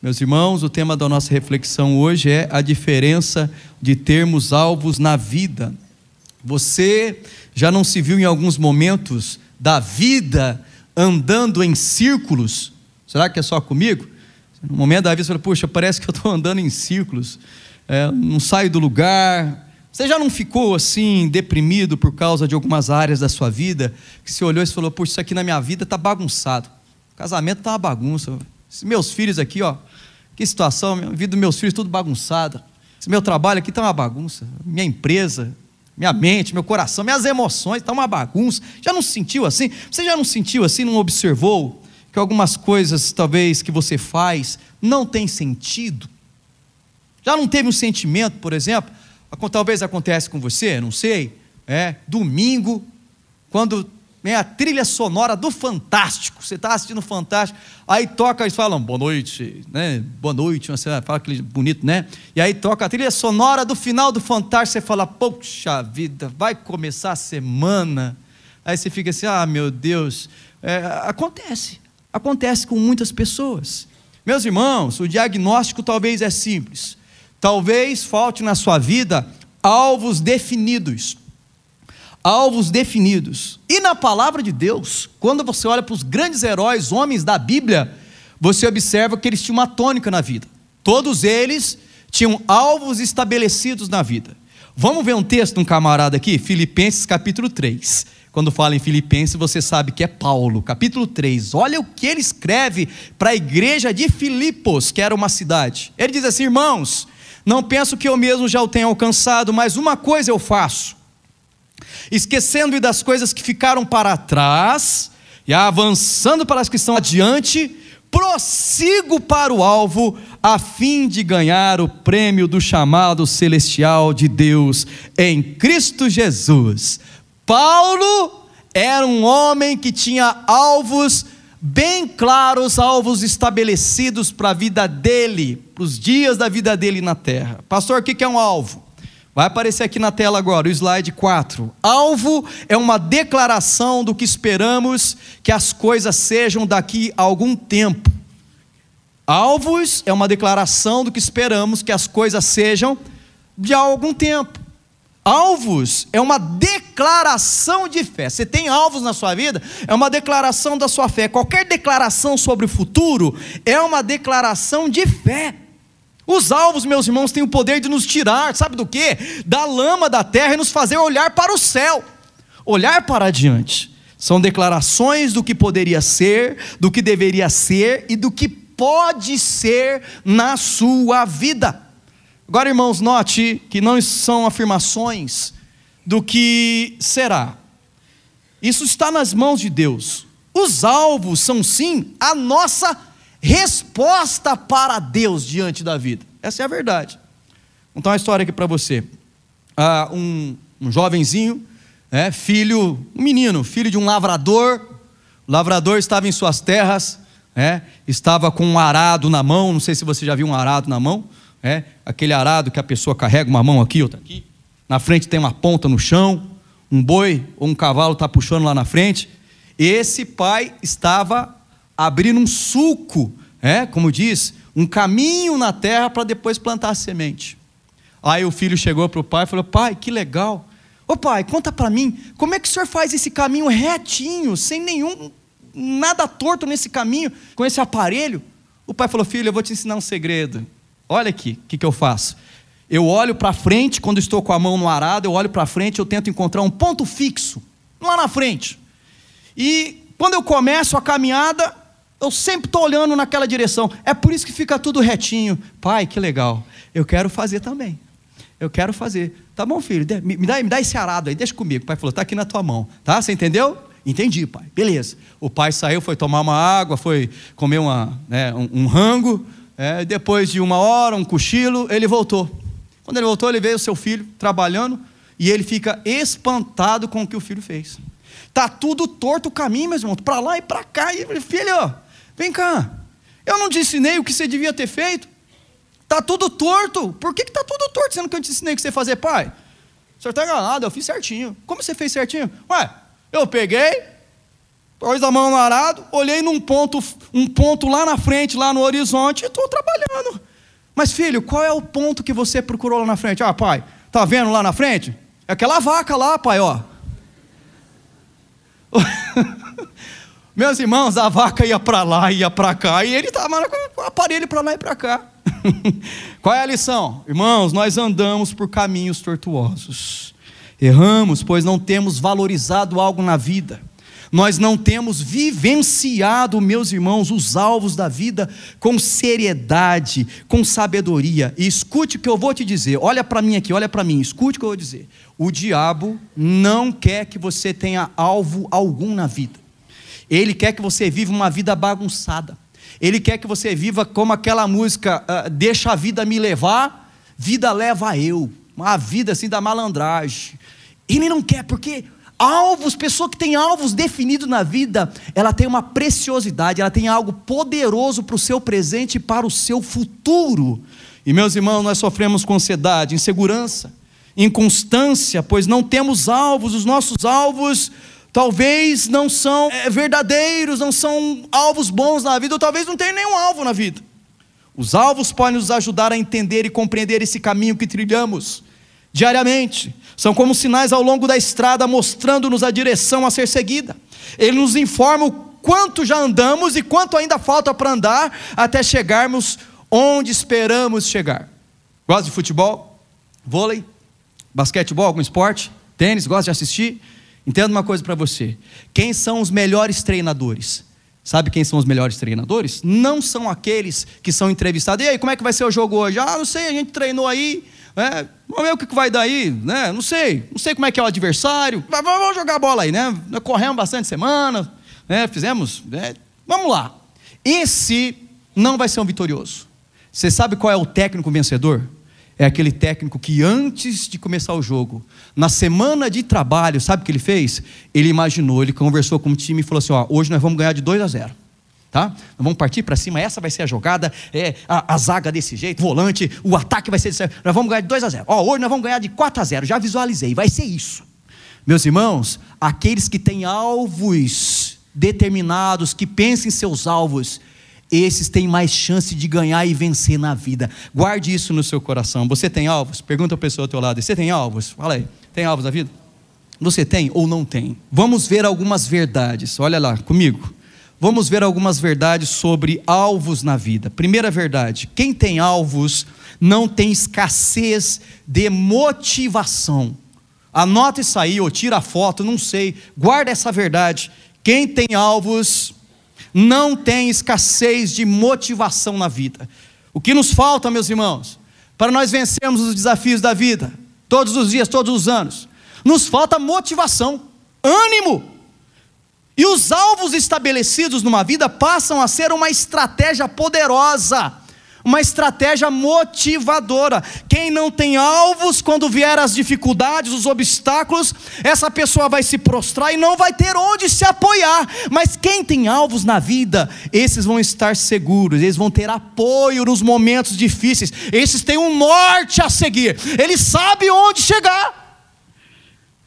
Meus irmãos, o tema da nossa reflexão hoje é a diferença de termos alvos na vida. Você já não se viu em alguns momentos da vida andando em círculos? Será que é só comigo? No momento da vida você fala, puxa, parece que eu estou andando em círculos, não saio do lugar. Você já não ficou assim, deprimido por causa de algumas áreas da sua vida, que você olhou e falou, puxa, isso aqui na minha vida está bagunçado, o casamento está uma bagunça, esses meus filhos aqui, ó, que situação, a vida dos meus filhos tudo bagunçada, esse meu trabalho aqui está uma bagunça, minha empresa, minha mente, meu coração, minhas emoções, está uma bagunça. Já não se sentiu assim? Você já não se sentiu assim, não observou que algumas coisas talvez que você faz não tem sentido? Já não teve um sentimento, por exemplo, talvez acontece com você, não sei, domingo, quando vem a trilha sonora do Fantástico, você está assistindo o Fantástico, aí toca, eles falam, boa noite, né? Boa noite, você fala aquele bonito, né? E aí toca a trilha sonora do final do Fantástico, você fala, poxa vida, vai começar a semana, aí você fica assim, ah meu Deus, acontece com muitas pessoas. Meus irmãos, o diagnóstico talvez é simples, talvez falte na sua vida alvos definidos. Alvos definidos. E na palavra de Deus, quando você olha para os grandes heróis, homens da Bíblia, você observa que eles tinham uma tônica na vida. Todos eles tinham alvos estabelecidos na vida. Vamos ver um texto de um camarada aqui, Filipenses capítulo 3. Quando fala em Filipenses, você sabe que é Paulo, capítulo 3. Olha o que ele escreve para a igreja de Filipos, que era uma cidade. Ele diz assim, irmãos, não penso que eu mesmo já o tenha alcançado, mas uma coisa eu faço, esquecendo das coisas que ficaram para trás, e avançando para as que estão adiante, prossigo para o alvo, a fim de ganhar o prêmio do chamado celestial de Deus, em Cristo Jesus. Paulo era um homem que tinha alvos bem claros, alvos estabelecidos para a vida dele, para os dias da vida dele na terra. Pastor, o que é um alvo? Vai aparecer aqui na tela agora, o slide 4. Alvo é uma declaração do que esperamos que as coisas sejam daqui a algum tempo. Alvos é uma declaração do que esperamos que as coisas sejam de algum tempo. Alvos é uma declaração de fé. Você tem alvos na sua vida? É uma declaração da sua fé. Qualquer declaração sobre o futuro é uma declaração de fé. Os alvos, meus irmãos, têm o poder de nos tirar, sabe do quê? Da lama da terra e nos fazer olhar para o céu, olhar para adiante. São declarações do que poderia ser, do que deveria ser e do que pode ser na sua vida. Agora, irmãos, note que não são afirmações do que será. Isso está nas mãos de Deus. Os alvos são sim a nossa resposta para Deus diante da vida. Essa é a verdade. Vou contar uma história aqui para você. Um jovenzinho, um menino, filho de um lavrador. O lavrador estava em suas terras, estava com um arado na mão. Não sei se você já viu um arado na mão. Aquele arado que a pessoa carrega uma mão aqui, outra aqui. Na frente tem uma ponta no chão. Um boi ou um cavalo está puxando lá na frente. Esse pai estava abrindo um sulco, como diz, um caminho na terra para depois plantar a semente. Aí o filho chegou para o pai e falou, pai, que legal. Ô pai, conta para mim, como é que o senhor faz esse caminho retinho, sem nada torto nesse caminho, com esse aparelho? O pai falou, filho, eu vou te ensinar um segredo. Olha aqui, o que eu faço? Eu olho para frente, quando estou com a mão no arado, eu olho para frente, eu tento encontrar um ponto fixo, lá na frente. E quando eu começo a caminhada, eu sempre estou olhando naquela direção. É por isso que fica tudo retinho. Pai, que legal. Eu quero fazer também. Eu quero fazer. Tá bom, filho? Me dá esse arado aí, deixa comigo. O pai falou, está aqui na tua mão. Tá? Você entendeu? Entendi, pai. Beleza. O pai saiu, foi tomar uma água, foi comer um rango. Depois de uma hora, um cochilo, ele voltou. Quando ele voltou, ele vê o seu filho trabalhando e ele fica espantado com o que o filho fez. Está tudo torto o caminho, meus irmãos, para lá e para cá. E ele, filho, vem cá, eu não te ensinei o que você devia ter feito? Está tudo torto. Por que está tudo torto, sendo que eu te ensinei o que você fazer, pai? O senhor está enganado, eu fiz certinho. Como você fez certinho? Eu peguei, pôs a mão no arado, olhei um ponto lá na frente, lá no horizonte, e estou trabalhando. Mas filho, qual é o ponto que você procurou lá na frente? Ah, pai, tá vendo lá na frente? É aquela vaca lá, pai, ó. Meus irmãos, a vaca ia para lá, ia para cá, e ele estava com o aparelho para lá e para cá. Qual é a lição? Irmãos, nós andamos por caminhos tortuosos. Erramos, pois não temos valorizado algo na vida. Nós não temos vivenciado, meus irmãos, os alvos da vida com seriedade, com sabedoria. E escute o que eu vou te dizer. Olha para mim aqui, olha para mim, escute o que eu vou dizer. O diabo não quer que você tenha alvo algum na vida. Ele quer que você viva uma vida bagunçada. Ele quer que você viva como aquela música, deixa a vida me levar, vida leva eu. Uma vida assim da malandragem. Ele não quer, porque alvos, pessoa que tem alvos definidos na vida, ela tem uma preciosidade, ela tem algo poderoso para o seu presente e para o seu futuro. E meus irmãos, nós sofremos com ansiedade, insegurança, inconstância, pois não temos alvos. Os nossos alvos talvez não são verdadeiros, não são alvos bons na vida, ou talvez não tenha nenhum alvo na vida. Os alvos podem nos ajudar a entender e compreender esse caminho que trilhamos diariamente. São como sinais ao longo da estrada, mostrando-nos a direção a ser seguida. Ele nos informa o quanto já andamos e quanto ainda falta para andar, até chegarmos onde esperamos chegar. Gosta de futebol? Vôlei? Basquetebol? Algum esporte? Tênis? Gosta de assistir? Entenda uma coisa para você. Quem são os melhores treinadores? Sabe quem são os melhores treinadores? Não são aqueles que são entrevistados. E aí, como é que vai ser o jogo hoje? Ah, não sei, a gente treinou aí. Vamos ver o que vai dar aí, né? Não sei como é que é o adversário. Vamos jogar bola aí, né? Nós corremos bastante semana, né? Fizemos, né? Vamos lá. Esse não vai ser um vitorioso. Você sabe qual é o técnico vencedor? É aquele técnico que antes de começar o jogo, na semana de trabalho, sabe o que ele fez? Ele imaginou, ele conversou com o time e falou assim: ó, hoje nós vamos ganhar de 2-0. Tá? Nós vamos partir para cima, essa vai ser a jogada, a zaga desse jeito, volante, o ataque vai ser desse jeito, nós vamos ganhar de 2-0, hoje nós vamos ganhar de 4-0, já visualizei, vai ser isso. Meus irmãos, aqueles que têm alvos determinados, que pensam em seus alvos, esses têm mais chance de ganhar e vencer na vida. Guarde isso no seu coração. Você tem alvos? Pergunta a pessoa ao teu lado, você tem alvos? Fala aí, tem alvos na vida? Você tem ou não tem? Vamos ver algumas verdades, olha lá comigo. Vamos ver algumas verdades sobre alvos na vida. Primeira verdade: quem tem alvos não tem escassez de motivação. Anota isso aí, ou tira a foto, não sei. Guarda essa verdade. Quem tem alvos não tem escassez de motivação na vida. O que nos falta, meus irmãos, para nós vencermos os desafios da vida, todos os dias, todos os anos, nos falta motivação, ânimo. E os alvos estabelecidos numa vida passam a ser uma estratégia poderosa, uma estratégia motivadora. Quem não tem alvos, quando vier as dificuldades, os obstáculos, essa pessoa vai se prostrar e não vai ter onde se apoiar. Mas quem tem alvos na vida, esses vão estar seguros, eles vão ter apoio nos momentos difíceis, esses têm um norte a seguir, eles sabem onde chegar.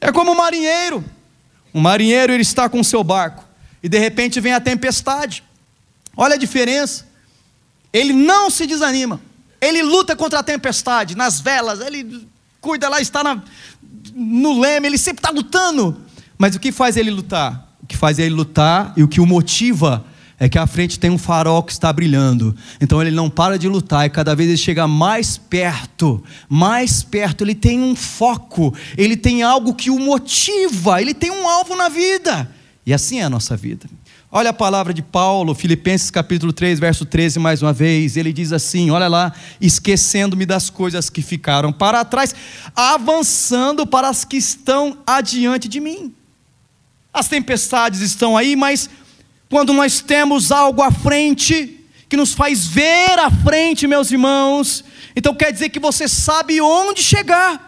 É como um marinheiro. Um marinheiro, ele está com o seu barco, e de repente vem a tempestade. Olha a diferença. Ele não se desanima, ele luta contra a tempestade, nas velas, ele cuida lá, está no leme, ele sempre está lutando. Mas o que faz ele lutar? O que faz ele lutar e o que o motiva é que à frente tem um farol que está brilhando. Então ele não para de lutar, e cada vez ele chega mais perto, ele tem um foco, ele tem algo que o motiva, ele tem um alvo na vida. E assim é a nossa vida. Olha a palavra de Paulo, Filipenses capítulo 3, verso 13, mais uma vez. Ele diz assim, olha lá: esquecendo-me das coisas que ficaram para trás, avançando para as que estão adiante de mim. As tempestades estão aí, mas quando nós temos algo à frente, que nos faz ver à frente, meus irmãos, então quer dizer que você sabe onde chegar.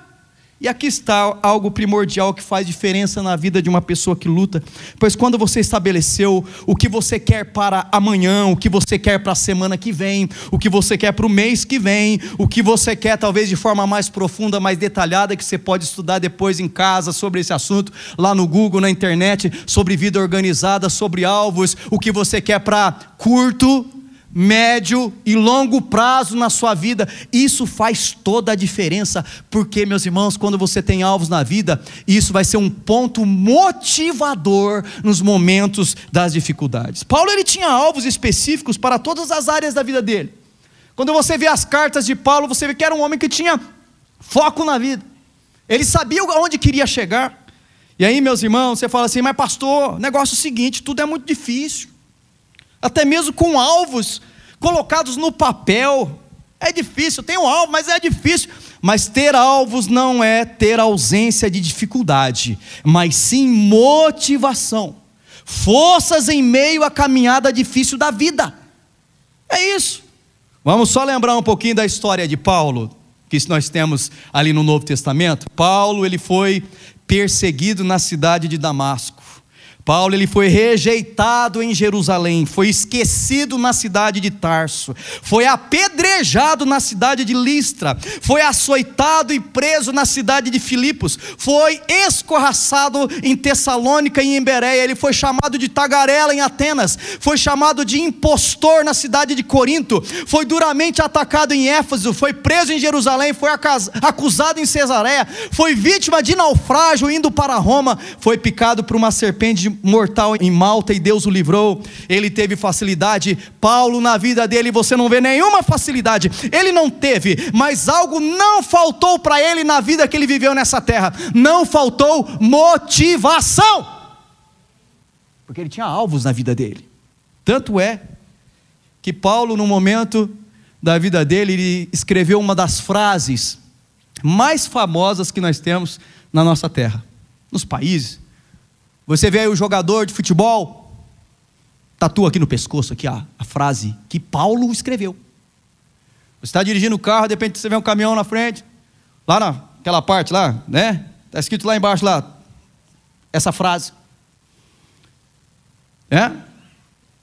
E aqui está algo primordial que faz diferença na vida de uma pessoa que luta. Pois quando você estabeleceu o que você quer para amanhã, o que você quer para a semana que vem, o que você quer para o mês que vem, o que você quer talvez de forma mais profunda, mais detalhada, que você pode estudar depois em casa sobre esse assunto, lá no Google, na internet, sobre vida organizada, sobre alvos, o que você quer para curto, médio e longo prazo na sua vida. Isso faz toda a diferença, porque, meus irmãos, quando você tem alvos na vida, isso vai ser um ponto motivador nos momentos das dificuldades. Paulo, ele tinha alvos específicos para todas as áreas da vida dele. Quando você vê as cartas de Paulo, você vê que era um homem que tinha foco na vida, ele sabia aonde queria chegar. E aí, meus irmãos, você fala assim: mas pastor, negócio é o seguinte, tudo é muito difícil. Até mesmo com alvos colocados no papel, é difícil. Tem um alvo, mas é difícil. Mas ter alvos não é ter ausência de dificuldade, mas sim motivação, forças em meio à caminhada difícil da vida. É isso. Vamos só lembrar um pouquinho da história de Paulo, que nós temos ali no Novo Testamento. Paulo, ele foi perseguido na cidade de Damasco. Paulo, ele foi rejeitado em Jerusalém, foi esquecido na cidade de Tarso, foi apedrejado na cidade de Listra, foi açoitado e preso na cidade de Filipos, foi escorraçado em Tessalônica e em Bereia, ele foi chamado de tagarela em Atenas, foi chamado de impostor na cidade de Corinto, foi duramente atacado em Éfeso, foi preso em Jerusalém, foi acusado em Cesareia, foi vítima de naufrágio indo para Roma, foi picado por uma serpente mortal em Malta e Deus o livrou. Ele teve facilidade. Paulo, na vida dele, você não vê nenhuma facilidade, ele não teve, mas algo não faltou para ele na vida que ele viveu nessa terra: não faltou motivação, porque ele tinha alvos na vida dele. Tanto é que Paulo, no momento da vida dele, ele escreveu uma das frases mais famosas que nós temos na nossa terra, nos países. Você vê aí o jogador de futebol, tatua aqui no pescoço aqui a frase que Paulo escreveu. Você está dirigindo o carro, de repente você vê um caminhão na frente, lá naquela parte lá, né? Está escrito lá embaixo lá, essa frase.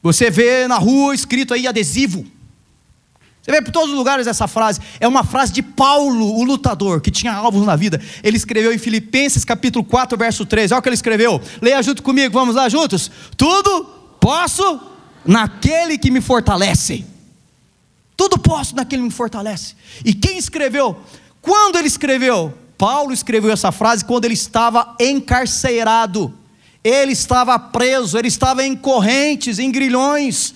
Você vê na rua escrito aí adesivo. Você vê por todos os lugares essa frase. É uma frase de Paulo, o lutador, que tinha alvos na vida. Ele escreveu em Filipenses capítulo 4, verso 3. Olha o que ele escreveu. Leia junto comigo, vamos lá juntos. Tudo posso naquele que me fortalece. Tudo posso naquele que me fortalece. E quem escreveu? Quando ele escreveu? Paulo escreveu essa frase quando ele estava encarcerado. Ele estava preso, ele estava em correntes, em grilhões.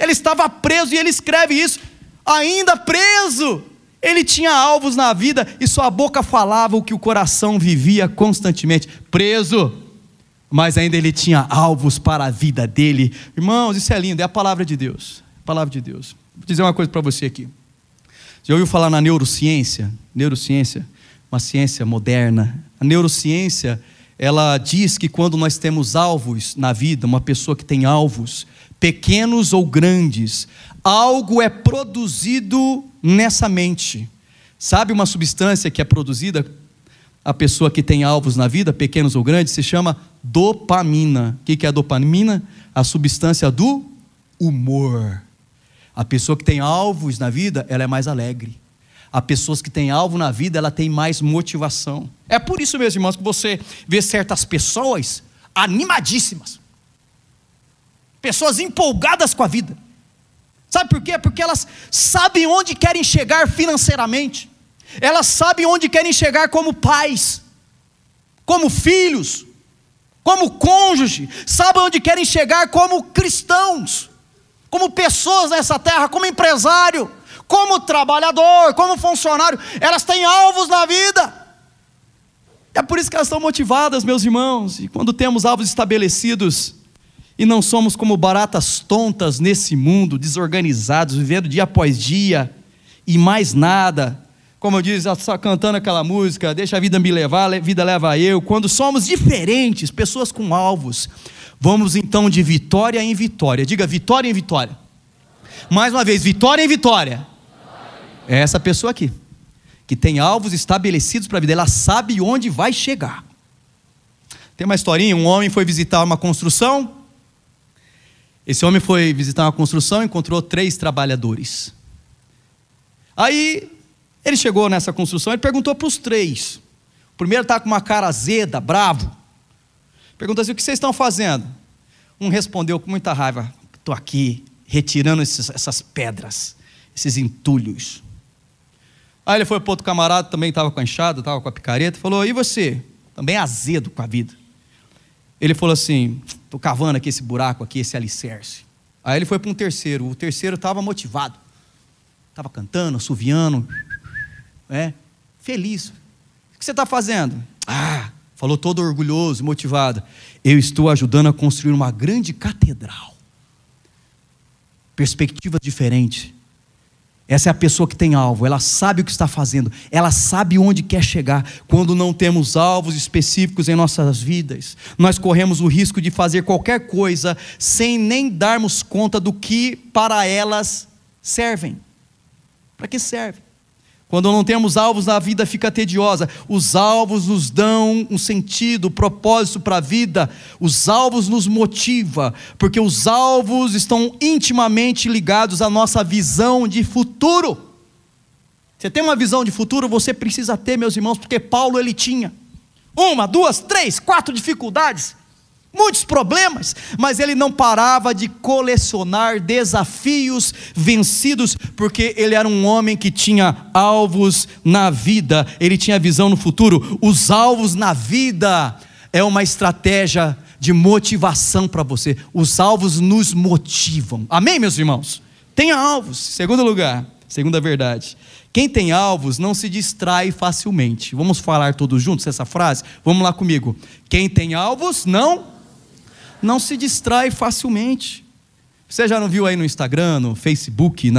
Ele estava preso e ele escreve isso, ainda preso. Ele tinha alvos na vida e sua boca falava o que o coração vivia constantemente. Preso, mas ainda ele tinha alvos para a vida dele. Irmãos, isso é lindo, é a palavra de Deus. Palavra de Deus. Vou dizer uma coisa para você aqui. Já ouviu falar na neurociência? Neurociência, uma ciência moderna. A neurociência, ela diz que quando nós temos alvos na vida, uma pessoa que tem alvos, pequenos ou grandes, algo é produzido nessa mente. Sabe uma substância que é produzida? A pessoa que tem alvos na vida, pequenos ou grandes, se chama dopamina. O que é a dopamina? A substância do humor. A pessoa que tem alvos na vida, ela é mais alegre. As pessoas que têm alvo na vida, ela tem mais motivação. É por isso, meus irmãos, que você vê certas pessoas animadíssimas, pessoas empolgadas com a vida. Sabe por quê? Porque elas sabem onde querem chegar financeiramente, elas sabem onde querem chegar como pais, como filhos, como cônjuge, sabem onde querem chegar como cristãos, como pessoas nessa terra, como empresário, como trabalhador, como funcionário. Elas têm alvos na vida. É por isso que elas estão motivadas, meus irmãos. E quando temos alvos estabelecidos e não somos como baratas tontas nesse mundo, desorganizados, vivendo dia após dia e mais nada, como eu disse, só cantando aquela música, deixa a vida me levar, a vida leva eu. Quando somos diferentes, pessoas com alvos, vamos então de vitória em vitória. Diga vitória em vitória. Mais uma vez, vitória em vitória. É essa pessoa aqui, que tem alvos estabelecidos para a vida, ela sabe onde vai chegar. Tem uma historinha, um homem foi visitar uma construção. Esse homem foi visitar uma construção e encontrou 3 trabalhadores. Aí, ele chegou nessa construção e perguntou para os 3. O primeiro estava com uma cara azeda, bravo. Perguntou assim: o que vocês estão fazendo? Um respondeu com muita raiva: estou aqui retirando essas pedras, esses entulhos. Aí ele foi para outro camarada, também estava com a enxada, estava com a picareta, e falou: e você? Também azedo com a vida. Ele falou assim: estou cavando aqui esse buraco, aqui, esse alicerce. Aí ele foi para um terceiro. O terceiro estava motivado, estava cantando, assoviando, feliz. O que você está fazendo? Falou todo orgulhoso, motivado: eu estou ajudando a construir uma grande catedral. Perspectiva diferente. Essa é a pessoa que tem alvo, ela sabe o que está fazendo, ela sabe onde quer chegar. Quando não temos alvos específicos em nossas vidas, nós corremos o risco de fazer qualquer coisa sem nem darmos conta do que para elas servem. Para que serve? Quando não temos alvos, a vida fica tediosa. Os alvos nos dão um sentido, um propósito para a vida. Os alvos nos motivam, porque os alvos estão intimamente ligados à nossa visão de futuro. Você tem uma visão de futuro? Você precisa ter, meus irmãos, porque Paulo ele tinha 1, 2, 3, 4 dificuldades, muitos problemas, mas ele não parava de colecionar desafios vencidos, porque ele era um homem que tinha alvos na vida, ele tinha visão no futuro. Os alvos na vida é uma estratégia de motivação para você. Os alvos nos motivam, amém, meus irmãos? Tenha alvos. Segundo lugar, segunda verdade: quem tem alvos não se distrai facilmente. Vamos falar todos juntos essa frase? Vamos lá comigo. Quem tem alvos não se distrai facilmente. Você já não viu aí no Instagram, no Facebook,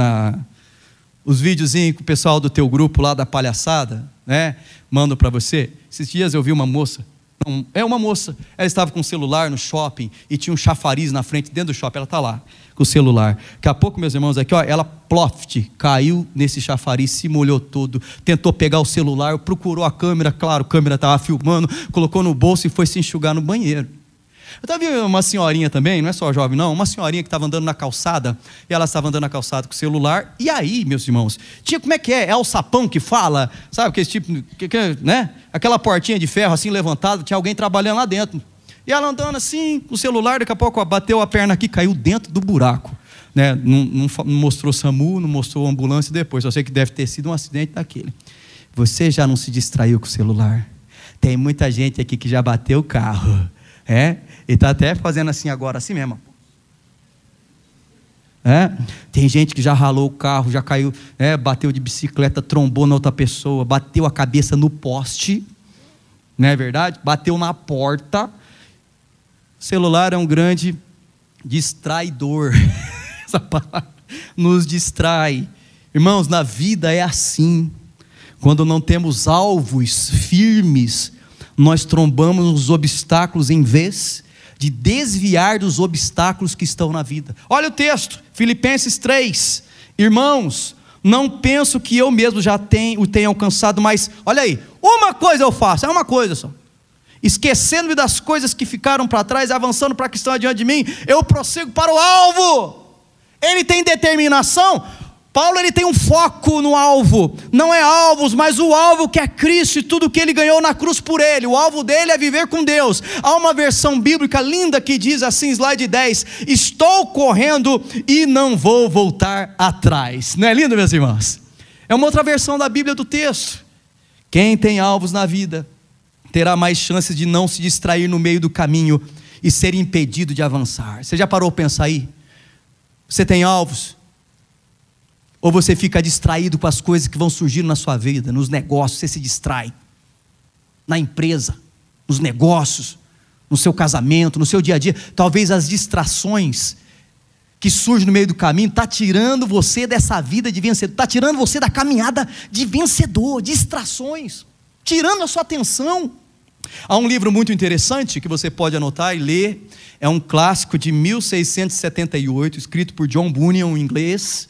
os videozinhos que o pessoal do teu grupo lá da palhaçada, manda para você? Esses dias eu vi uma moça, ela estava com o celular no shopping e tinha um chafariz na frente, dentro do shopping, ela está lá com o celular. Daqui a pouco, meus irmãos, aqui, ela caiu nesse chafariz, se molhou todo, tentou pegar o celular, procurou a câmera, claro, a câmera estava filmando, colocou no bolso e foi se enxugar no banheiro. Eu estava vendo uma senhorinha também, não é só jovem não, uma senhorinha que estava andando na calçada, e ela estava andando na calçada com o celular, e aí, meus irmãos, tinha, como é que é? É o sapão que fala, sabe, aquele tipo, aquela portinha de ferro assim levantada, tinha alguém trabalhando lá dentro, e ela andando assim, com o celular, daqui a pouco bateu a perna aqui, caiu dentro do buraco, não mostrou SAMU, não mostrou ambulância depois, só sei que deve ter sido um acidente daquele. Você já não se distraiu com o celular? Tem muita gente aqui que já bateu o carro, e está até fazendo assim agora, assim mesmo. Tem gente que já ralou o carro, já caiu, bateu de bicicleta, trombou na outra pessoa, bateu a cabeça no poste, não é verdade? Bateu na porta. O celular é um grande distraidor. Essa palavra nos distrai. Irmãos, na vida é assim. Quando não temos alvos firmes, nós trombamos os obstáculos em vez de desviar dos obstáculos que estão na vida. Olha o texto, Filipenses 3. Irmãos, não penso que eu mesmo já o tenha alcançado, mas olha aí, uma coisa eu faço, é uma coisa só: esquecendo-me das coisas que ficaram para trás, avançando para a que estão adiante de mim, eu prossigo para o alvo. Ele tem determinação. Paulo ele tem um foco no alvo, não é alvos, mas o alvo que é Cristo e tudo que ele ganhou na cruz por ele. O alvo dele é viver com Deus. Há uma versão bíblica linda que diz assim, slide 10: estou correndo e não vou voltar atrás. Não é lindo, meus irmãos? É uma outra versão da Bíblia do texto. Quem tem alvos na vida terá mais chances de não se distrair no meio do caminho e ser impedido de avançar. Você já parou para pensar aí? Você tem alvos? Ou você fica distraído com as coisas que vão surgindo na sua vida, nos negócios, você se distrai, na empresa, nos negócios, no seu casamento, no seu dia a dia. Talvez as distrações que surgem no meio do caminho está tirando você dessa vida de vencedor, está tirando você da caminhada de vencedor, distrações, tirando a sua atenção. Há um livro muito interessante que você pode anotar e ler, é um clássico de 1678, escrito por John Bunyan, um inglês.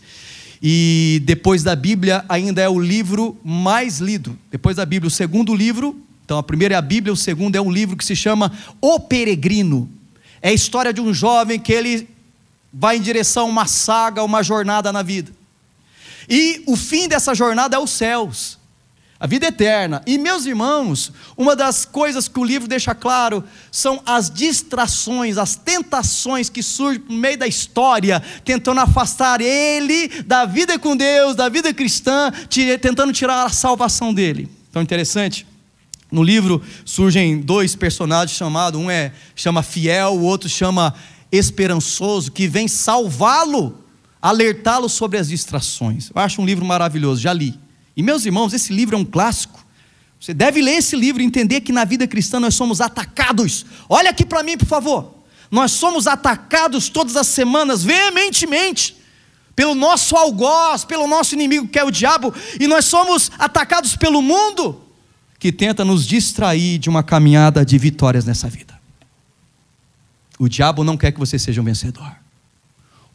E depois da Bíblia ainda é o livro mais lido. Depois da Bíblia, o segundo livro, então a primeira é a Bíblia, o segundo é um livro que se chama O Peregrino. É a história de um jovem que ele vai em direção a uma saga, uma jornada na vida. E o fim dessa jornada é os céus, a vida eterna. E meus irmãos, uma das coisas que o livro deixa claro são as distrações, as tentações que surgem no meio da história, tentando afastar ele da vida com Deus, da vida cristã, tentando tirar a salvação dele. Então interessante, no livro surgem dois personagens chamados, chama Fiel, o outro chama Esperançoso, que vem salvá-lo, alertá-lo sobre as distrações. Eu acho um livro maravilhoso, já li. E meus irmãos, esse livro é um clássico. Você deve ler esse livro e entender que na vida cristã nós somos atacados. Olha aqui para mim, por favor. Nós somos atacados todas as semanas, veementemente, pelo nosso algoz, pelo nosso inimigo que é o diabo. E nós somos atacados pelo mundo, que tenta nos distrair de uma caminhada de vitórias nessa vida. O diabo não quer que você seja um vencedor.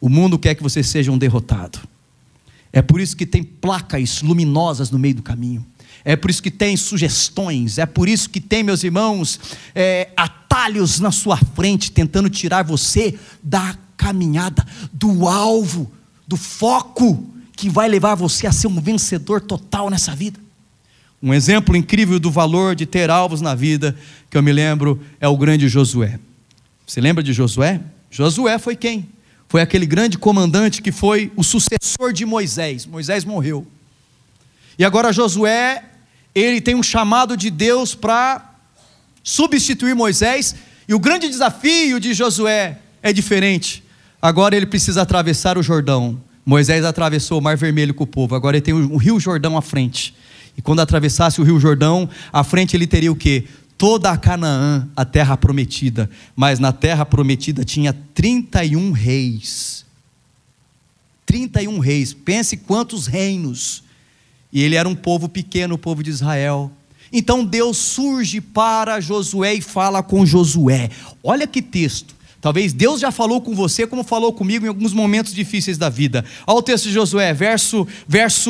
O mundo quer que você seja um derrotado. É por isso que tem placas luminosas no meio do caminho. É por isso que tem sugestões. É por isso que tem, meus irmãos, atalhos na sua frente, tentando tirar você da caminhada, do alvo, do foco, que vai levar você a ser um vencedor total nessa vida. Um exemplo incrível do valor de ter alvos na vida, que eu me lembro, é o grande Josué. Você lembra de Josué? Josué foi quem? Foi aquele grande comandante que foi o sucessor de Moisés. Moisés morreu. E agora Josué, ele tem um chamado de Deus para substituir Moisés. E o grande desafio de Josué é diferente. Agora ele precisa atravessar o Jordão. Moisés atravessou o Mar Vermelho com o povo. Agora ele tem o Rio Jordão à frente. E quando atravessasse o Rio Jordão, à frente ele teria o quê? Toda a Canaã, a terra prometida. Mas na terra prometida tinha 31 reis. 31 reis. Pense quantos reinos. E ele era um povo pequeno, o povo de Israel. Então Deus surge para Josué e fala com Josué. Olha que texto. Talvez Deus já falou com você como falou comigo em alguns momentos difíceis da vida. Olha o texto de Josué, verso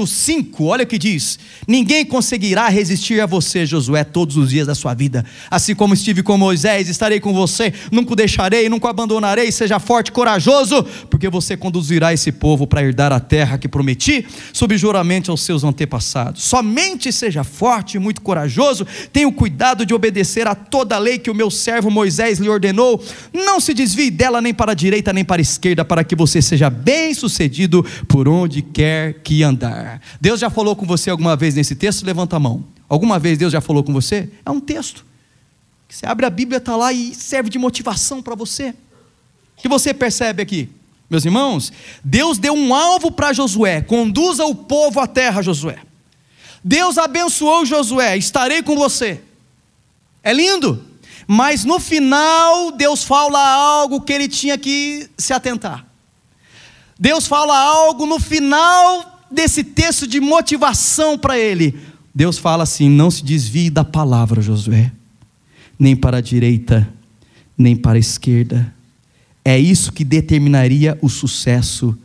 5, olha o que diz: ninguém conseguirá resistir a você, Josué, todos os dias da sua vida. Assim como estive com Moisés, estarei com você, nunca o deixarei, nunca o abandonarei. Seja forte e corajoso, porque você conduzirá esse povo para herdar a terra que prometi, sob juramento aos seus antepassados. Somente seja forte e muito corajoso, tenha o cuidado de obedecer a toda a lei que o meu servo Moisés lhe ordenou. Não se desvie dela nem para a direita nem para a esquerda, para que você seja bem sucedido por onde quer que andar. Deus já falou com você alguma vez nesse texto? Levanta a mão. Alguma vez Deus já falou com você? É um texto que você abre a Bíblia, está lá e serve de motivação para você. O que você percebe aqui? Meus irmãos, Deus deu um alvo para Josué: conduza o povo à terra, Josué. Deus abençoou Josué: estarei com você. É lindo. Mas no final, Deus fala algo que ele tinha que se atentar. Deus fala algo no final desse texto de motivação para ele. Deus fala assim: não se desvie da palavra, Josué, nem para a direita, nem para a esquerda. É isso que determinaria o sucesso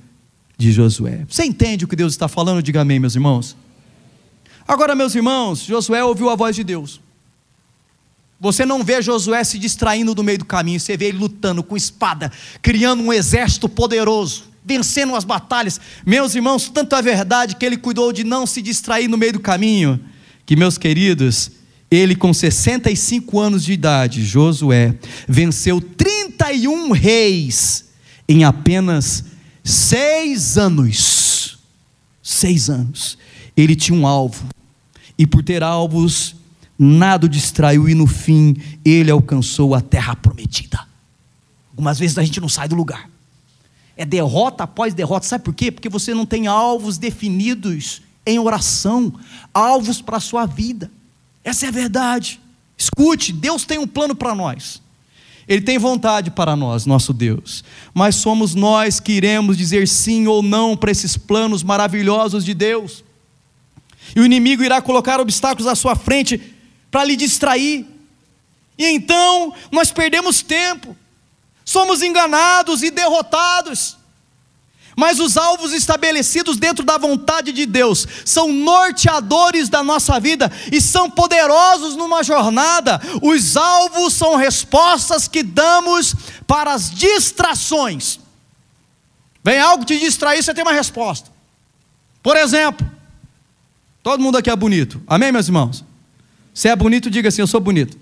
de Josué. Você entende o que Deus está falando? Diga amém, meus irmãos. Agora, meus irmãos, Josué ouviu a voz de Deus. Você não vê Josué se distraindo no meio do caminho. Você vê ele lutando com espada, criando um exército poderoso, vencendo as batalhas. Meus irmãos, tanto é verdade que ele cuidou de não se distrair no meio do caminho, que, meus queridos, ele com 65 anos de idade, Josué, venceu 31 reis em apenas 6 anos. 6 anos. Ele tinha um alvo, e por ter alvos, nada o distraiu, e no fim ele alcançou a terra prometida. Algumas vezes a gente não sai do lugar, é derrota após derrota. Sabe por quê? Porque você não tem alvos definidos em oração, alvos para a sua vida. Essa é a verdade. Escute, Deus tem um plano para nós, Ele tem vontade para nós, nosso Deus, mas somos nós que iremos dizer sim ou não para esses planos maravilhosos de Deus. E o inimigo irá colocar obstáculos à sua frente para lhe distrair, e então nós perdemos tempo, somos enganados e derrotados. Mas os alvos estabelecidos dentro da vontade de Deus são norteadores da nossa vida e são poderosos numa jornada. Os alvos são respostas que damos para as distrações. Vem algo te distrair, você tem uma resposta. Por exemplo, todo mundo aqui é bonito, amém, meus irmãos? Se é bonito, diga assim: eu sou bonito.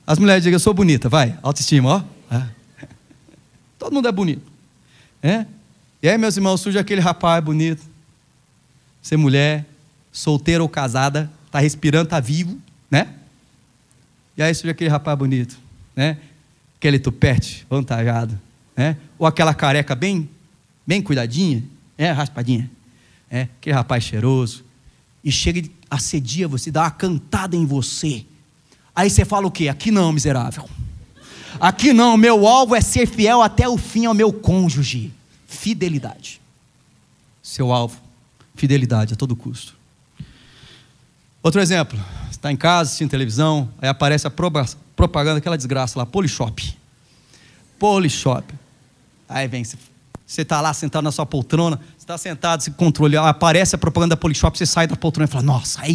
As mulheres digam: eu sou bonita, vai, autoestima, ó. Todo mundo é bonito. E aí, meus irmãos, surge aquele rapaz bonito, você mulher, solteira ou casada, está respirando, está vivo, né? E aí surge aquele rapaz bonito, né? Aquele tupete vantajado, né? Ou aquela careca bem cuidadinha, raspadinha, aquele rapaz cheiroso, e chega e assedia você, dá uma cantada em você. Aí você fala o quê? Aqui não, miserável. Aqui não, meu alvo é ser fiel até o fim ao meu cônjuge. Fidelidade. Seu alvo, fidelidade a todo custo. Outro exemplo, você está em casa, assistindo televisão, aí aparece a propaganda, aquela desgraça lá, Polishop. Polishop. Aí vem, você está lá sentado na sua poltrona, você está sentado, se controle, aparece a propaganda da Polishop, você sai da poltrona e fala: nossa, é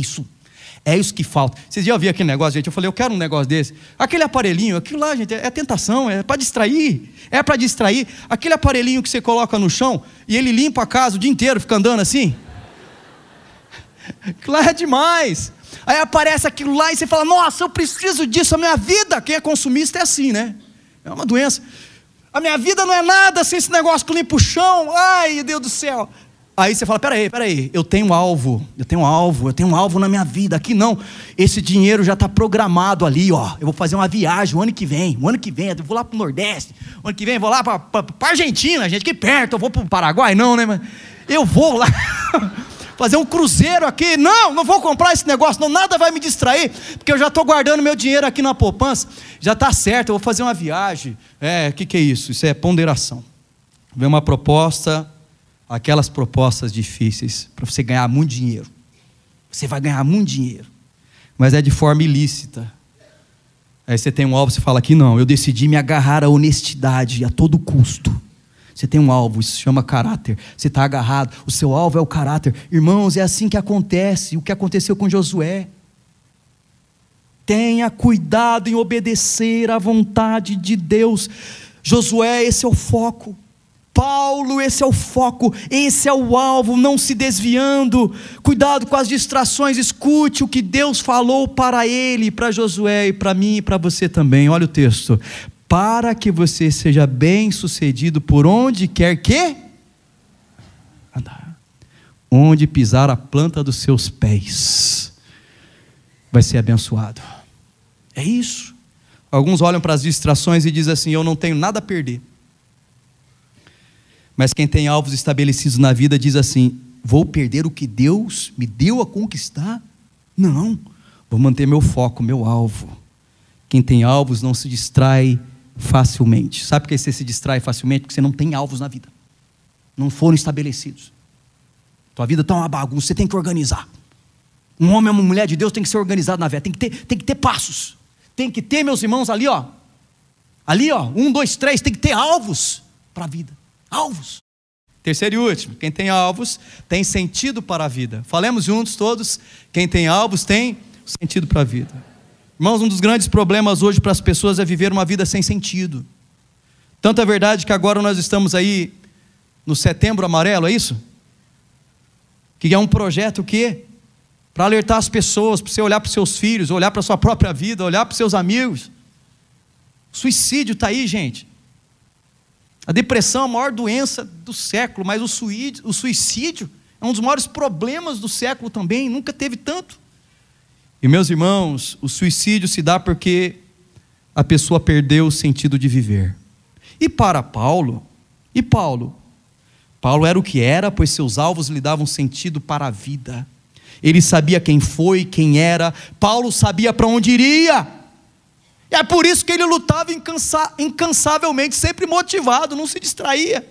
isso que falta. Vocês já ouviram aquele negócio, gente? Eu falei: eu quero um negócio desse. Aquele aparelhinho, aquilo lá, gente, é tentação, é para distrair. Aquele aparelhinho que você coloca no chão e ele limpa a casa o dia inteiro, fica andando assim. Aquilo lá é demais. Aí aparece aquilo lá e você fala: nossa, eu preciso disso, a minha vida. Quem é consumista é assim, né? É uma doença. A minha vida não é nada sem esse negócio que limpa o chão. Ai, Deus do céu. Aí você fala: peraí, eu tenho um alvo na minha vida. Aqui não, esse dinheiro já está programado ali, ó. Eu vou fazer uma viagem o ano que vem, eu vou lá para o Nordeste, o ano que vem eu vou lá para Argentina, gente, aqui perto. Eu vou para o Paraguai, não, né? Mas eu vou lá fazer um cruzeiro aqui. Não vou comprar esse negócio, não, nada vai me distrair, porque eu já estou guardando meu dinheiro aqui na poupança, já está certo, eu vou fazer uma viagem. Que é isso? Isso é ponderação. Vem uma proposta, aquelas propostas difíceis, para você ganhar muito dinheiro. Você vai ganhar muito dinheiro, mas é de forma ilícita. Aí você tem um alvo, você fala: aqui não, eu decidi me agarrar à honestidade a todo custo. Você tem um alvo, isso se chama caráter. Você está agarrado, o seu alvo é o caráter. Irmãos, é assim que acontece, o que aconteceu com Josué. Tenha cuidado em obedecer à vontade de Deus. Josué, esse é o foco. Paulo, esse é o foco, esse é o alvo, não se desviando. Cuidado com as distrações, escute o que Deus falou para ele, para Josué e para mim e para você também. Olha o texto: para que você seja bem sucedido por onde quer que andar, onde pisar a planta dos seus pés, vai ser abençoado. É isso. Alguns olham para as distrações e dizem assim: eu não tenho nada a perder. Mas quem tem alvos estabelecidos na vida diz assim: vou perder o que Deus me deu a conquistar? Não, vou manter meu foco, meu alvo. Quem tem alvos não se distrai facilmente. Sabe por que você se distrai facilmente? Porque você não tem alvos na vida, não foram estabelecidos. Tua vida está uma bagunça, você tem que organizar. Um homem ou uma mulher de Deus tem que ser organizado na vida, tem que ter passos, tem que ter, meus irmãos, ali ó, 1, 2, 3, tem que ter alvos para a vida. Alvos. Terceiro e último: quem tem alvos tem sentido para a vida. Falemos juntos todos: quem tem alvos tem sentido para a vida. Irmãos, um dos grandes problemas hoje para as pessoas é viver uma vida sem sentido. Tanto é verdade que agora nós estamos aí no Setembro Amarelo, é isso? Que é um projeto que para alertar as pessoas, para você olhar para os seus filhos, olhar para a sua própria vida, olhar para os seus amigos. O suicídio está aí, gente. A depressão é a maior doença do século, mas o suicídio é um dos maiores problemas do século também, nunca teve tanto. E meus irmãos, o suicídio se dá porque a pessoa perdeu o sentido de viver. E para Paulo, Paulo era o que era, pois seus alvos lhe davam sentido para a vida. Ele sabia quem foi, quem era. Paulo sabia para onde iria. É por isso que ele lutava incansavelmente, sempre motivado, não se distraía.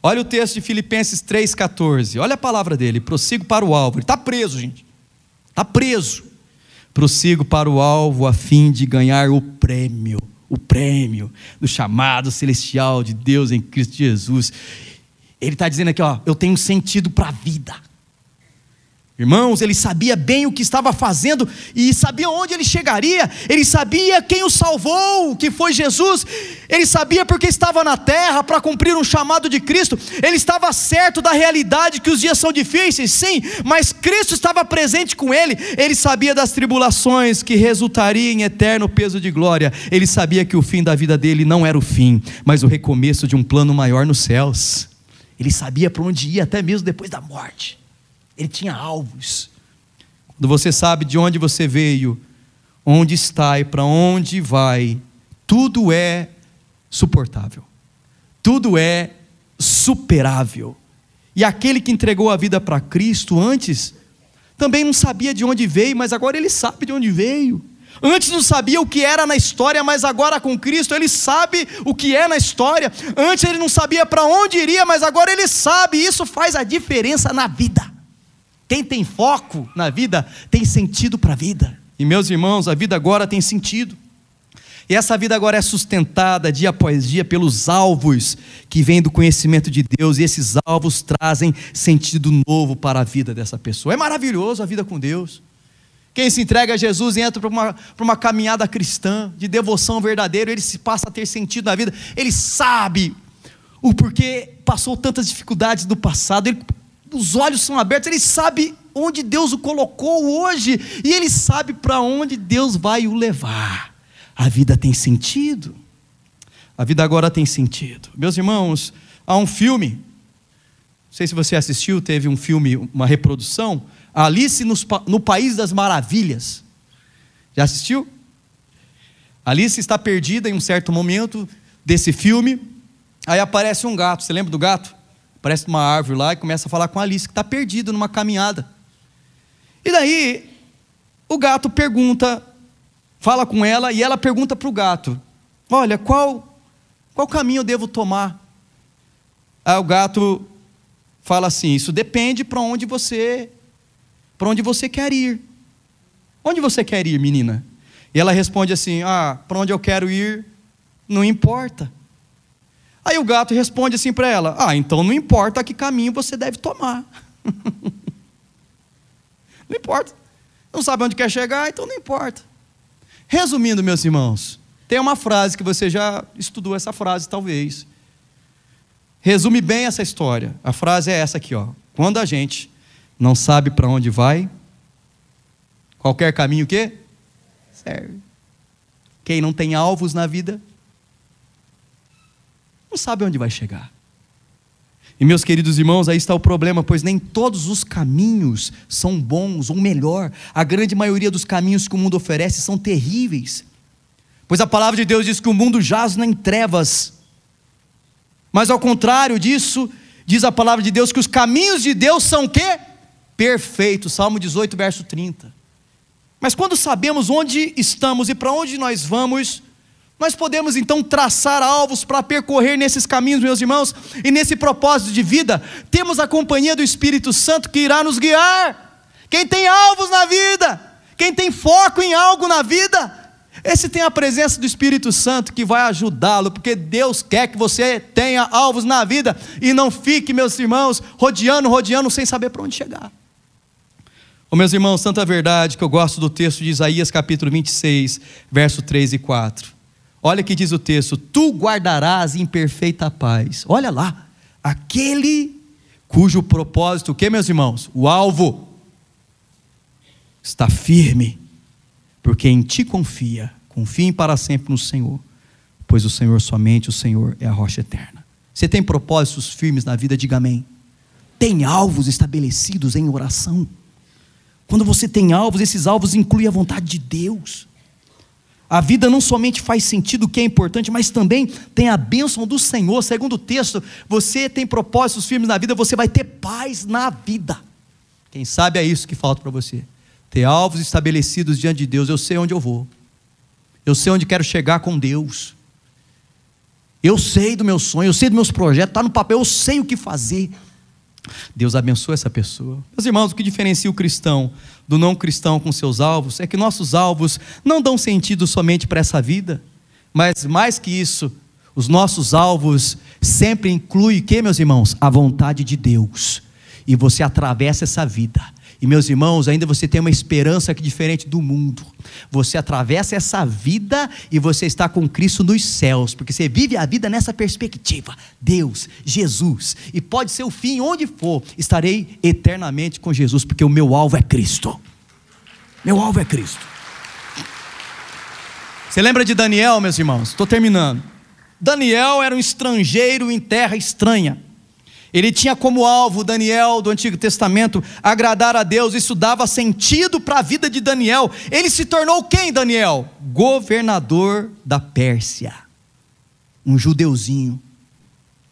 Olha o texto de Filipenses 3,14. Olha a palavra dele: prossigo para o alvo. Ele está preso, gente. Está preso. Prossigo para o alvo a fim de ganhar o prêmio. o prêmio do chamado celestial de Deus em Cristo Jesus. Ele está dizendo aqui, ó, eu tenho sentido para a vida. Irmãos, ele sabia bem o que estava fazendo e sabia onde ele chegaria. Ele sabia quem o salvou, que foi Jesus. Ele sabia porque estava na terra para cumprir um chamado de Cristo. Ele estava certo da realidade que os dias são difíceis, sim, mas Cristo estava presente com ele. Ele sabia das tribulações que resultariam em eterno peso de glória. Ele sabia que o fim da vida dele não era o fim, mas o recomeço de um plano maior nos céus. Ele sabia para onde ia, até mesmo depois da morte. Ele tinha alvos. Quando você sabe de onde você veio, onde está e para onde vai, tudo é suportável, tudo é superável. E aquele que entregou a vida para Cristo antes, também não sabia de onde veio, mas agora ele sabe de onde veio. Antes não sabia o que era na história, mas agora com Cristo ele sabe o que é na história. Antes ele não sabia para onde iria, mas agora ele sabe. Isso faz a diferença na vida. Quem tem foco na vida tem sentido para a vida. E meus irmãos, a vida agora tem sentido. E essa vida agora é sustentada dia após dia pelos alvos que vêm do conhecimento de Deus. E esses alvos trazem sentido novo para a vida dessa pessoa. É maravilhoso a vida com Deus. Quem se entrega a Jesus e entra para uma caminhada cristã, de devoção verdadeira, ele se passa a ter sentido na vida. Ele sabe o porquê passou tantas dificuldades do passado. Os olhos são abertos, ele sabe onde Deus o colocou hoje, e ele sabe para onde Deus vai o levar. A vida tem sentido. A vida agora tem sentido. Meus irmãos, há um filme, não sei se você assistiu, teve um filme, uma reprodução, Alice no País das Maravilhas. Já assistiu? Alice está perdida em um certo momento desse filme, aí aparece um gato, você lembra do gato? Aparece uma árvore lá e começa a falar com a Alice, que está perdida numa caminhada. E daí, o gato pergunta, fala com ela, e ela pergunta para o gato, olha, qual caminho eu devo tomar? Aí o gato fala assim, isso depende para onde você quer ir. Onde você quer ir, menina? E ela responde assim, para onde eu quero ir, não importa. Aí o gato responde assim para ela, então não importa que caminho você deve tomar. Não importa. Não sabe onde quer chegar, então não importa. Resumindo, meus irmãos, tem uma frase que você já estudou essa frase talvez. Resume bem essa história. A frase é essa aqui, ó. Quando a gente não sabe para onde vai, qualquer caminho o quê? Serve. Quem não tem alvos na vida, não sabe onde vai chegar. E meus queridos irmãos, aí está o problema, pois nem todos os caminhos são bons, ou melhor, a grande maioria dos caminhos que o mundo oferece são terríveis, pois a palavra de Deus diz que o mundo jaz em trevas, mas ao contrário disso, diz a palavra de Deus que os caminhos de Deus são o quê? Perfeitos, Salmo 18, verso 30. Mas quando sabemos onde estamos e para onde nós vamos, nós podemos então traçar alvos para percorrer nesses caminhos, meus irmãos, e nesse propósito de vida, temos a companhia do Espírito Santo que irá nos guiar. Quem tem alvos na vida, quem tem foco em algo na vida, esse tem a presença do Espírito Santo que vai ajudá-lo, porque Deus quer que você tenha alvos na vida, e não fique, meus irmãos, rodeando, sem saber para onde chegar. Meus irmãos, tanta verdade que eu gosto do texto de Isaías capítulo 26, verso 3 e 4. Olha que diz o texto, tu guardarás em perfeita paz. Olha lá, aquele cujo propósito, o que, meus irmãos? O alvo está firme, porque em ti confia. Confiem para sempre no Senhor, pois o Senhor, somente o Senhor é a rocha eterna. Você tem propósitos firmes na vida? Diga amém. Tem alvos estabelecidos em oração. Quando você tem alvos, esses alvos incluem a vontade de Deus. A vida não somente faz sentido, o que é importante, mas também tem a bênção do Senhor. Segundo o texto, você tem propósitos firmes na vida, você vai ter paz na vida. Quem sabe é isso que falta para você. Ter alvos estabelecidos diante de Deus. Eu sei onde eu vou. Eu sei onde quero chegar com Deus. Eu sei do meu sonho, eu sei dos meus projetos, está no papel, eu sei o que fazer. Deus abençoe essa pessoa. Meus irmãos, o que diferencia o cristão do não cristão com seus alvos é que nossos alvos não dão sentido somente para essa vida, Mas mais que isso, os nossos alvos sempre incluem o que, meus irmãos? A vontade de Deus. E você atravessa essa vida. E meus irmãos, ainda você tem uma esperança que é diferente do mundo. Você atravessa essa vida e você está com Cristo nos céus, porque você vive a vida nessa perspectiva. Deus, Jesus, e pode ser o fim onde for, estarei eternamente com Jesus, porque o meu alvo é Cristo. Meu alvo é Cristo. Você lembra de Daniel, meus irmãos? Estou terminando. Daniel era um estrangeiro em terra estranha. Ele tinha como alvo, Daniel do Antigo Testamento, agradar a Deus. Isso dava sentido para a vida de Daniel. Ele se tornou quem, Daniel? Governador da Pérsia. Um judeuzinho.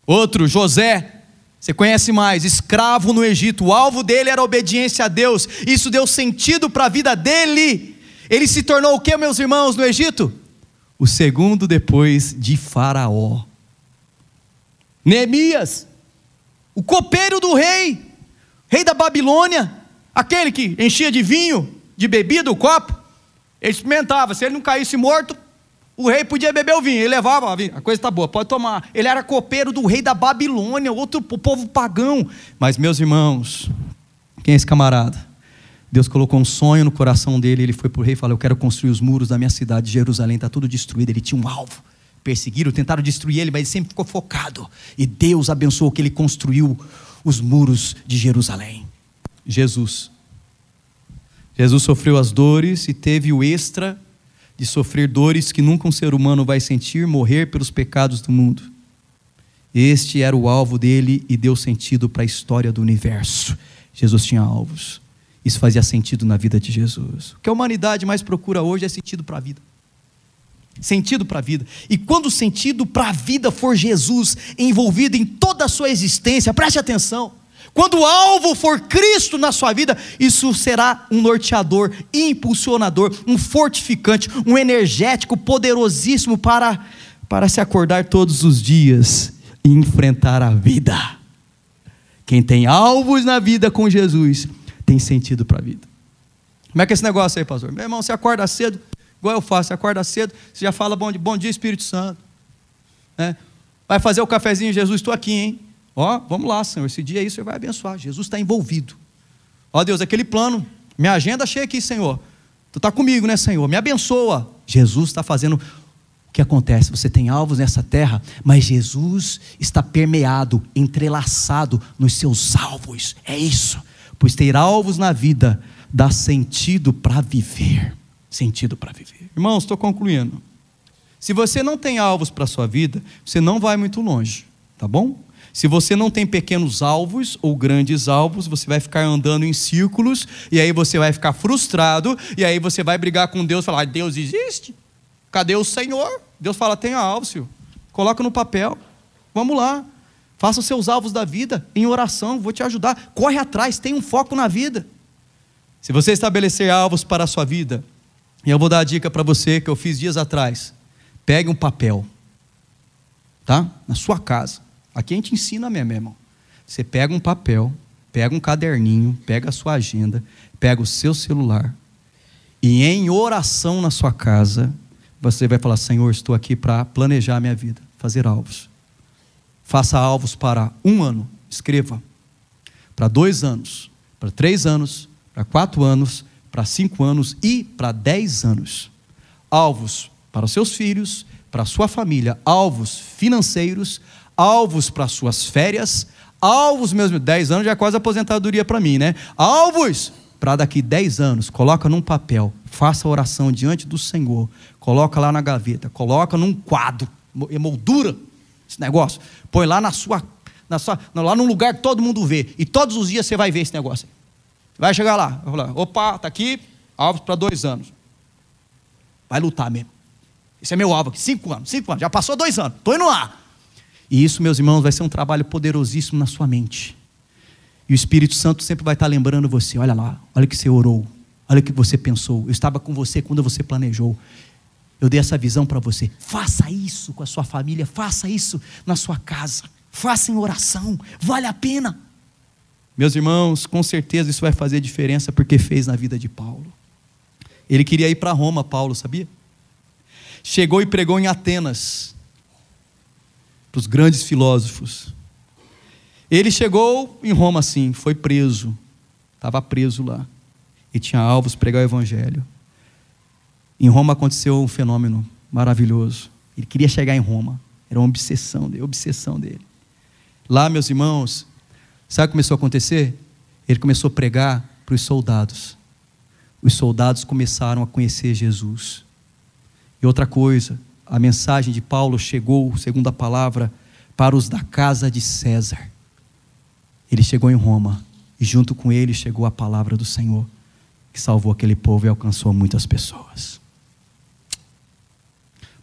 Outro, José, você conhece mais, escravo no Egito. O alvo dele era a obediência a Deus. Isso deu sentido para a vida dele. Ele se tornou o que, meus irmãos, no Egito? O segundo depois de Faraó. Neemias, o copeiro do rei da Babilônia, aquele que enchia de vinho, de bebida o copo, ele experimentava, se ele não caísse morto, o rei podia beber o vinho, ele levava, a coisa está boa, pode tomar. Ele era copeiro do rei da Babilônia, outro povo pagão. Mas meus irmãos, quem é esse camarada? Deus colocou um sonho no coração dele, ele foi para o rei e falou: eu quero construir os muros da minha cidade, Jerusalém, está tudo destruído. Ele tinha um alvo, perseguiram, tentaram destruir ele, mas ele sempre ficou focado, e Deus abençoou que ele construiu os muros de Jerusalém. Jesus sofreu as dores e teve o extra de sofrer dores que nunca um ser humano vai sentir, morrer pelos pecados do mundo. Este era o alvo dele e deu sentido para a história do universo. Jesus tinha alvos. Isso fazia sentido na vida de Jesus. O que a humanidade mais procura hoje é sentido para a vida. Sentido para a vida. E quando o sentido para a vida for Jesus envolvido em toda a sua existência, preste atenção, quando o alvo for Cristo na sua vida, isso será um norteador, impulsionador, um fortificante, um energético poderosíssimo para se acordar todos os dias e enfrentar a vida. Quem tem alvos na vida com Jesus tem sentido para a vida. Como é que é esse negócio aí, pastor? Meu irmão, você acorda cedo, igual eu faço, você acorda cedo, você já fala bom dia, Espírito Santo, né? Vai fazer o cafezinho, Jesus, estou aqui, hein? Ó, vamos lá, Senhor, esse dia aí você vai abençoar. Jesus está envolvido. Ó Deus, aquele plano, minha agenda cheia aqui, Senhor, tu está comigo, né, Senhor? Me abençoa. Jesus está fazendo. O que acontece? Você tem alvos nessa terra, mas Jesus está permeado, entrelaçado nos seus alvos. É isso. Pois ter alvos na vida dá sentido para viver. Sentido para viver. Irmãos, estou concluindo. Se você não tem alvos para a sua vida, você não vai muito longe, tá bom? Se você não tem pequenos alvos ou grandes alvos, você vai ficar andando em círculos, e aí você vai ficar frustrado, e aí você vai brigar com Deus, falar: Deus existe? Cadê o Senhor? Deus fala: tenha alvos, filho. Coloca no papel, vamos lá. Faça os seus alvos da vida em oração, vou te ajudar. Corre atrás, tenha um foco na vida. Se você estabelecer alvos para a sua vida, e eu vou dar a dica para você que eu fiz dias atrás: pegue um papel, tá? Na sua casa. Aqui a gente ensina mesmo, irmão. Você pega um papel, pega um caderninho, pega a sua agenda, pega o seu celular, e em oração na sua casa, você vai falar: Senhor, estou aqui para planejar a minha vida, fazer alvos. Faça alvos para 1 ano, escreva. Para 2 anos, para 3 anos, para 4 anos, para 5 anos e para 10 anos. Alvos para os seus filhos, para a sua família, alvos financeiros, alvos para as suas férias, alvos mesmo, 10 anos já é quase aposentadoria para mim, né? Alvos para daqui 10 anos, coloca num papel, faça a oração diante do Senhor, coloca lá na gaveta, coloca num quadro, emoldura esse negócio, põe lá lá num lugar que todo mundo vê, e todos os dias você vai ver esse negócio. Vai chegar lá, vai falar: opa, está aqui, alvos para 2 anos. Vai lutar mesmo. Esse é meu alvo aqui, 5 anos, já passou 2 anos, estou indo lá. E isso, meus irmãos, vai ser um trabalho poderosíssimo na sua mente. E o Espírito Santo sempre vai estar lembrando você: olha lá, olha o que você orou, olha o que você pensou, eu estava com você quando você planejou, eu dei essa visão para você. Faça isso com a sua família, faça isso na sua casa, faça em oração, vale a pena. Meus irmãos, com certeza isso vai fazer diferença, porque fez na vida de Paulo. Ele queria ir para Roma, Paulo, sabia? chegou e pregou em Atenas, para os grandes filósofos. Ele chegou em Roma assim, foi preso, estava preso lá, e tinha alvos pregar o evangelho. Em Roma aconteceu um fenômeno maravilhoso, ele queria chegar em Roma, era uma obsessão dele. Lá, meus irmãos, sabe o que começou a acontecer? Ele começou a pregar para os soldados. Os soldados começaram a conhecer Jesus. E outra coisa, a mensagem de Paulo chegou, segundo a palavra, para os da casa de César. Ele chegou em Roma, e junto com ele chegou a palavra do Senhor, que salvou aquele povo e alcançou muitas pessoas.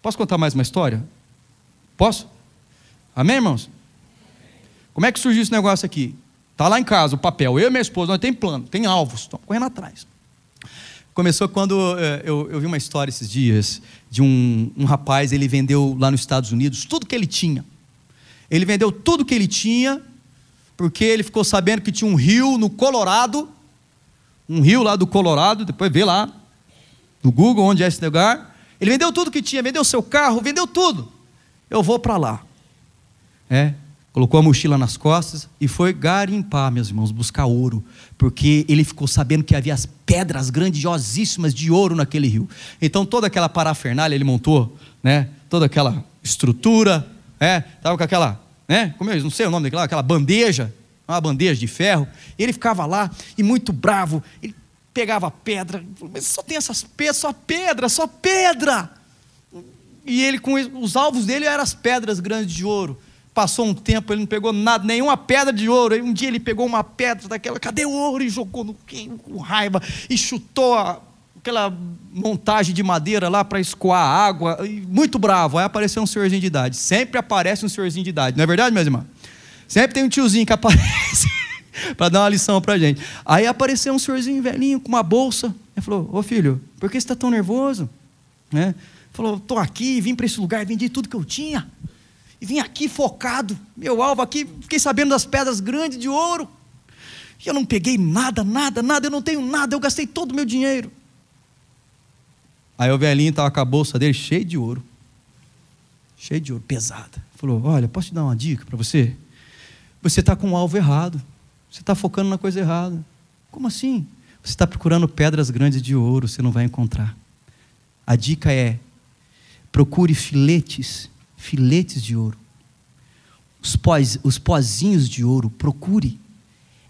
Posso contar mais uma história? Posso? Amém, irmãos? Como é que surgiu esse negócio aqui? Está lá em casa o papel, eu e minha esposa, nós temos plano, tem alvos, estamos correndo atrás. Começou quando eu vi uma história esses dias, de um rapaz, ele vendeu lá nos Estados Unidos tudo que ele tinha. Ele vendeu tudo que ele tinha, porque ele ficou sabendo que tinha um rio no Colorado, um rio lá do Colorado, depois vê lá, no Google onde é esse lugar. Ele vendeu tudo que tinha, vendeu seu carro, vendeu tudo. Eu vou para lá. Colocou a mochila nas costas e foi garimpar, meus irmãos, buscar ouro, porque ele ficou sabendo que havia as pedras grandiosíssimas de ouro naquele rio. Então toda aquela parafernália ele montou, toda aquela estrutura, estava com aquela, como eu não sei o nome daquela, aquela bandeja, uma bandeja de ferro. Ele ficava lá e muito bravo, ele pegava pedra, mas só tem essas pedras, só pedra. E ele, com os alvos dele eram as pedras grandes de ouro. Passou um tempo, ele não pegou nada, nenhuma pedra de ouro. Aí um dia ele pegou uma pedra daquela, cadê o ouro? E jogou com raiva, e chutou aquela montagem de madeira lá para escoar a água, muito bravo. Aí apareceu um senhorzinho de idade. Sempre aparece um senhorzinho de idade, não é verdade, meus irmãos? Sempre tem um tiozinho que aparece para dar uma lição para a gente. Aí apareceu um senhorzinho velhinho com uma bolsa. Ele falou: ô filho, por que você está tão nervoso? Falou: estou aqui, vim para esse lugar, vendi tudo que eu tinha. E vim aqui focado, meu alvo aqui, fiquei sabendo das pedras grandes de ouro. E eu não peguei nada, eu não tenho nada, eu gastei todo o meu dinheiro. Aí o velhinho estava com a bolsa dele cheia de ouro, pesada. Falou: olha, posso te dar uma dica para você? Você está com o alvo errado, você está focando na coisa errada. Como assim? Você está procurando pedras grandes de ouro, você não vai encontrar. A dica é: procure filetes de ouro, os pozinhos de ouro, procure.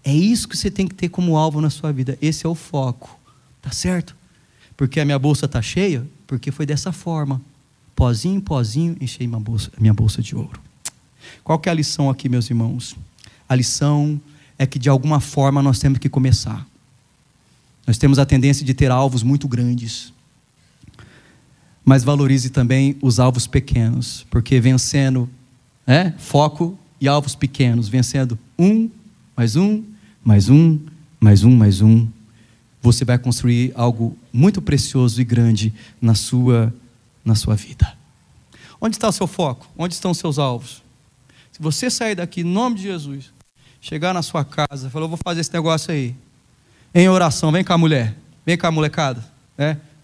É isso que você tem que ter como alvo na sua vida. Esse é o foco, tá certo? Porque a minha bolsa está cheia, porque foi dessa forma, pozinho em pozinho, enchei minha bolsa de ouro. Qual que é a lição aqui, meus irmãos? A lição é que de alguma forma nós temos que começar. Nós temos a tendência de ter alvos muito grandes, mas valorize também os alvos pequenos, porque vencendo foco e alvos pequenos, vencendo mais um, você vai construir algo muito precioso e grande na sua vida. Onde está o seu foco? Onde estão os seus alvos? Se você sair daqui, em nome de Jesus, chegar na sua casa, falar: eu vou fazer esse negócio aí, em oração, vem cá mulher, vem cá molecada,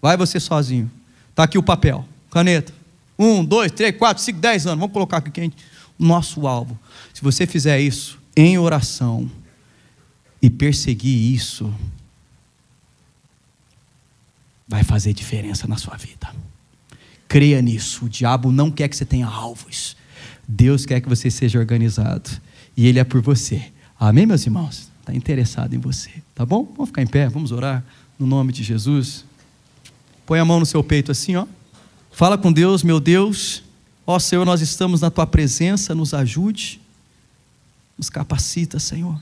vai você sozinho. Está aqui o papel, caneta. 1, 2, 3, 4, 5, 10 anos. Vamos colocar aqui o nosso alvo. Se você fizer isso em oração e perseguir isso, vai fazer diferença na sua vida. Creia nisso. O diabo não quer que você tenha alvos. Deus quer que você seja organizado. E Ele é por você. Amém, meus irmãos? Está interessado em você. Tá bom? Vamos ficar em pé, vamos orar no nome de Jesus. Põe a mão no seu peito assim, ó. Fala com Deus: meu Deus, ó Senhor, nós estamos na Tua presença, nos ajude, nos capacita, Senhor.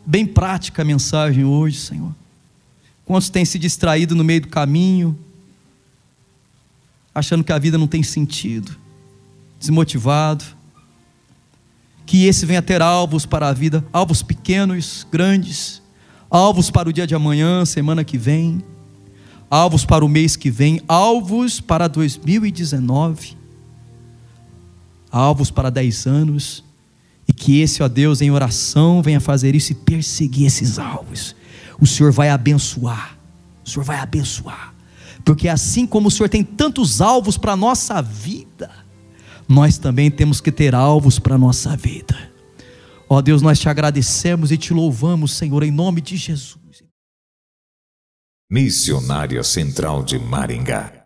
Bem prática a mensagem hoje, Senhor. Quantos têm se distraído no meio do caminho, achando que a vida não tem sentido, desmotivado. Que esse venha ter alvos para a vida, alvos pequenos, grandes, alvos para o dia de amanhã, semana que vem, alvos para o mês que vem, alvos para 2019, alvos para 10 anos, e que esse, ó Deus, em oração, venha fazer isso e perseguir esses alvos. O Senhor vai abençoar, porque assim como o Senhor tem tantos alvos para a nossa vida, nós também temos que ter alvos para a nossa vida. Ó Deus, nós te agradecemos e te louvamos, Senhor, em nome de Jesus. Missionária Central de Maringá.